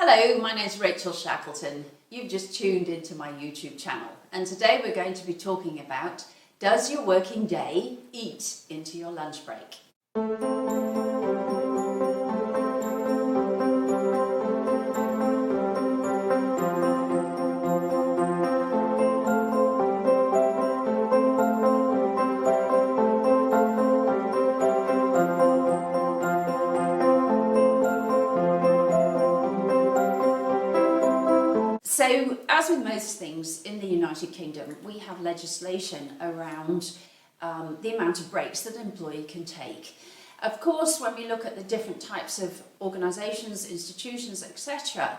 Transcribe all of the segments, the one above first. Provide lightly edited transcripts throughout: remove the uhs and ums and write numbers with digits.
Hello, my name is Rachel Shackleton. You've just tuned into my YouTube channel, and today we're going to be talking about, does your working day eat into your lunch break? So, as with most things in the United Kingdom, we have legislation around the amount of breaks that an employee can take. Of course, when we look at the different types of organisations, institutions, etc.,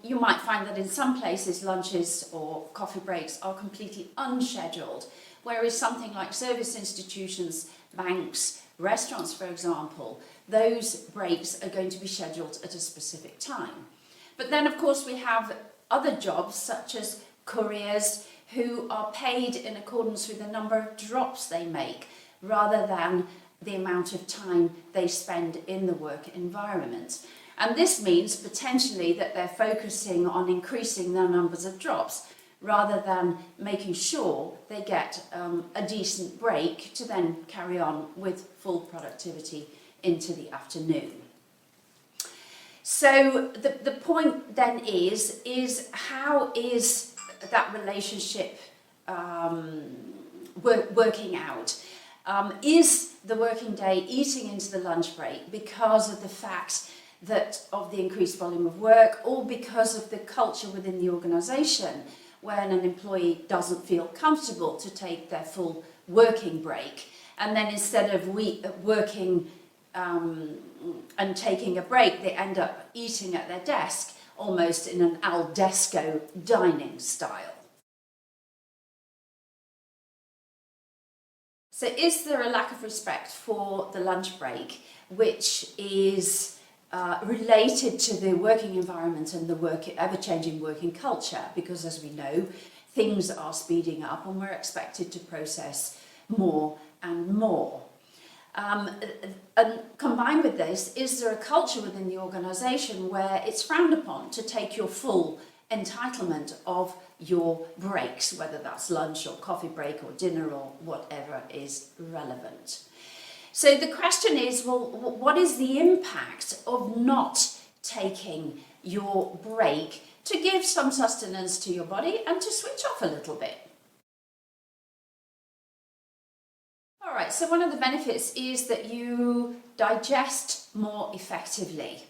you might find that in some places lunches or coffee breaks are completely unscheduled, whereas something like service institutions, banks, restaurants, for example, those breaks are going to be scheduled at a specific time. But then, of course, we have other jobs such as couriers who are paid in accordance with the number of drops they make rather than the amount of time they spend in the work environment. And this means potentially that they're focusing on increasing their numbers of drops rather than making sure they get a decent break to then carry on with full productivity into the afternoon. So the point then is how is that relationship working out? Is the working day eating into the lunch break because of the fact that of the increased volume of work, or because of the culture within the organisation when an employee doesn't feel comfortable to take their full working break, and then instead of working and taking a break, they end up eating at their desk, almost in an al desco dining style. So is there a lack of respect for the lunch break, which is related to the working environment and the ever-changing working culture? Because as we know, things are speeding up and we're expected to process more and more. And combined with this, is there a culture within the organisation where it's frowned upon to take your full entitlement of your breaks, whether that's lunch or coffee break or dinner or whatever is relevant? So the question is, well, what is the impact of not taking your break to give some sustenance to your body and to switch off a little bit? Alright, so one of the benefits is that you digest more effectively.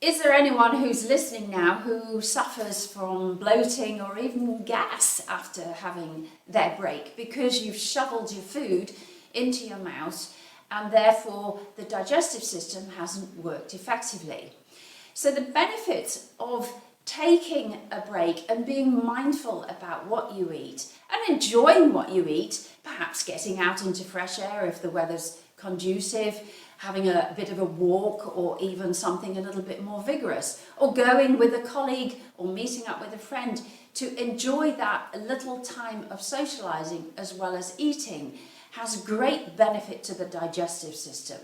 Is there anyone who's listening now who suffers from bloating or even gas after having their break because you've shoveled your food into your mouth and therefore the digestive system hasn't worked effectively? So the benefit of taking a break and being mindful about what you eat and enjoying what you eat, perhaps getting out into fresh air if the weather's conducive, having a bit of a walk or even something a little bit more vigorous, or going with a colleague or meeting up with a friend to enjoy that little time of socialising as well as eating, has great benefit to the digestive system,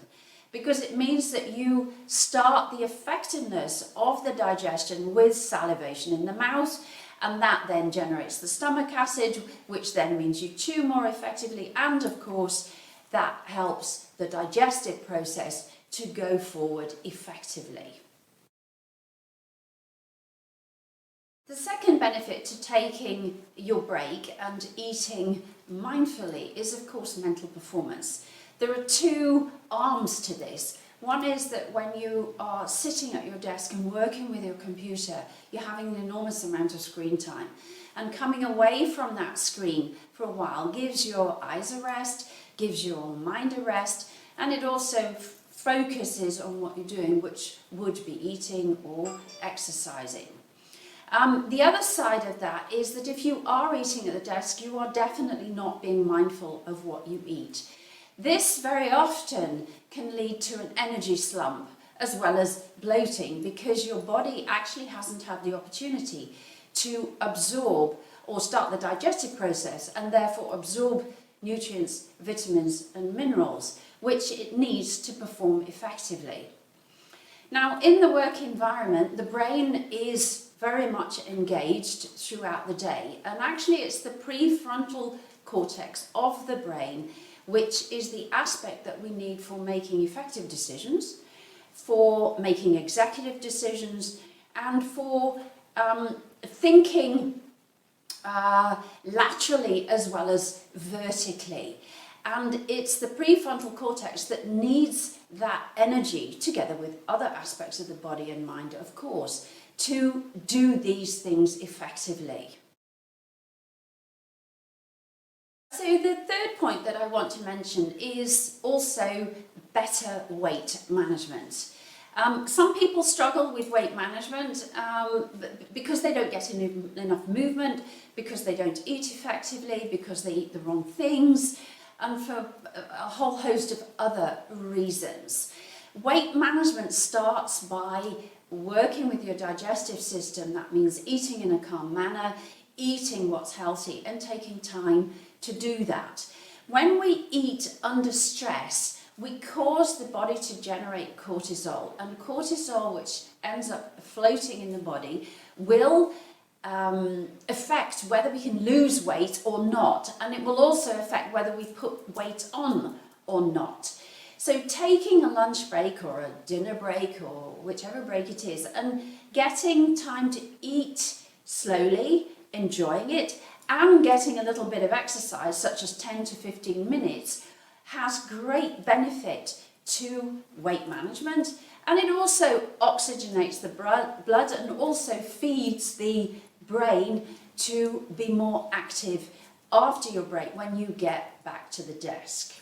because it means that you start the effectiveness of the digestion with salivation in the mouth, and that then generates the stomach acid, which then means you chew more effectively, and of course that helps the digestive process to go forward effectively. The second benefit to taking your break and eating mindfully is, of course, mental performance. There are two arms to this. One is that when you are sitting at your desk and working with your computer, you're having an enormous amount of screen time. And coming away from that screen for a while gives your eyes a rest, gives your mind a rest, and it also focuses on what you're doing, which would be eating or exercising. The other side of that is that if you are eating at the desk, you are definitely not being mindful of what you eat. This very often can lead to an energy slump as well as bloating, because your body actually hasn't had the opportunity to absorb or start the digestive process and therefore absorb nutrients, vitamins and minerals which it needs to perform effectively. Now, in the work environment, the brain is very much engaged throughout the day, and actually it's the prefrontal cortex of the brain which is the aspect that we need for making effective decisions, for making executive decisions, and for thinking laterally as well as vertically. And it's the prefrontal cortex that needs that energy, together with other aspects of the body and mind, of course, to do these things effectively. So the third point that I want to mention is also better weight management. Some people struggle with weight management because they don't get enough movement, because they don't eat effectively, because they eat the wrong things, and for a whole host of other reasons. Weight management starts by working with your digestive system. That means eating in a calm manner, eating what's healthy, and taking time to do that. When we eat under stress, we cause the body to generate cortisol, and cortisol, which ends up floating in the body, will affect whether we can lose weight or not, and it will also affect whether we put weight on or not. So taking a lunch break or a dinner break or whichever break it is, and getting time to eat slowly, enjoying it, and getting a little bit of exercise, such as 10 to 15 minutes, has great benefit to weight management, and it also oxygenates the blood and also feeds the brain to be more active after your break when you get back to the desk.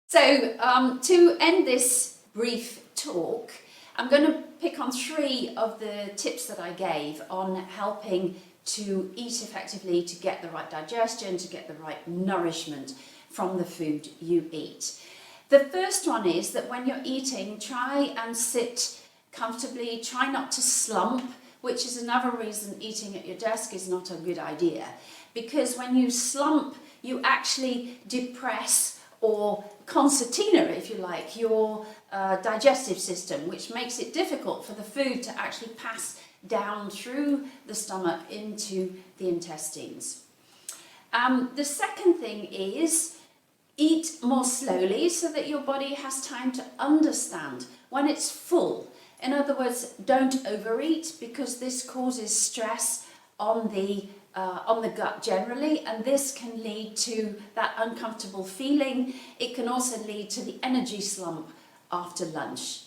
So to end this brief talk, I'm going to pick on 3 of the tips that I gave on helping to eat effectively, to get the right digestion, to get the right nourishment from the food you eat. The first one is that when you're eating, try and sit comfortably, try not to slump, which is another reason eating at your desk is not a good idea. Because when you slump, you actually depress or concertina, if you like, your digestive system, which makes it difficult for the food to actually pass down through the stomach into the intestines. The second thing is eat more slowly so that your body has time to understand when it's full. In other words, don't overeat, because this causes stress on the gut generally, and this can lead to that uncomfortable feeling. It can also lead to the energy slump after lunch.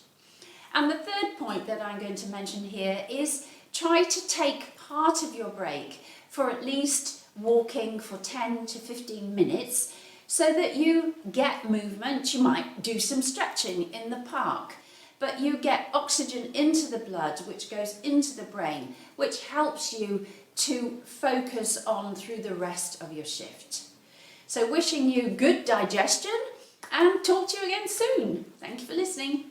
And the third point that I'm going to mention here is try to take part of your break for at least walking for 10 to 15 minutes so that you get movement. You might do some stretching in the park, but you get oxygen into the blood, which goes into the brain, which helps you to focus on through the rest of your shift. So wishing you good digestion, and talk to you again soon. Thank you for listening.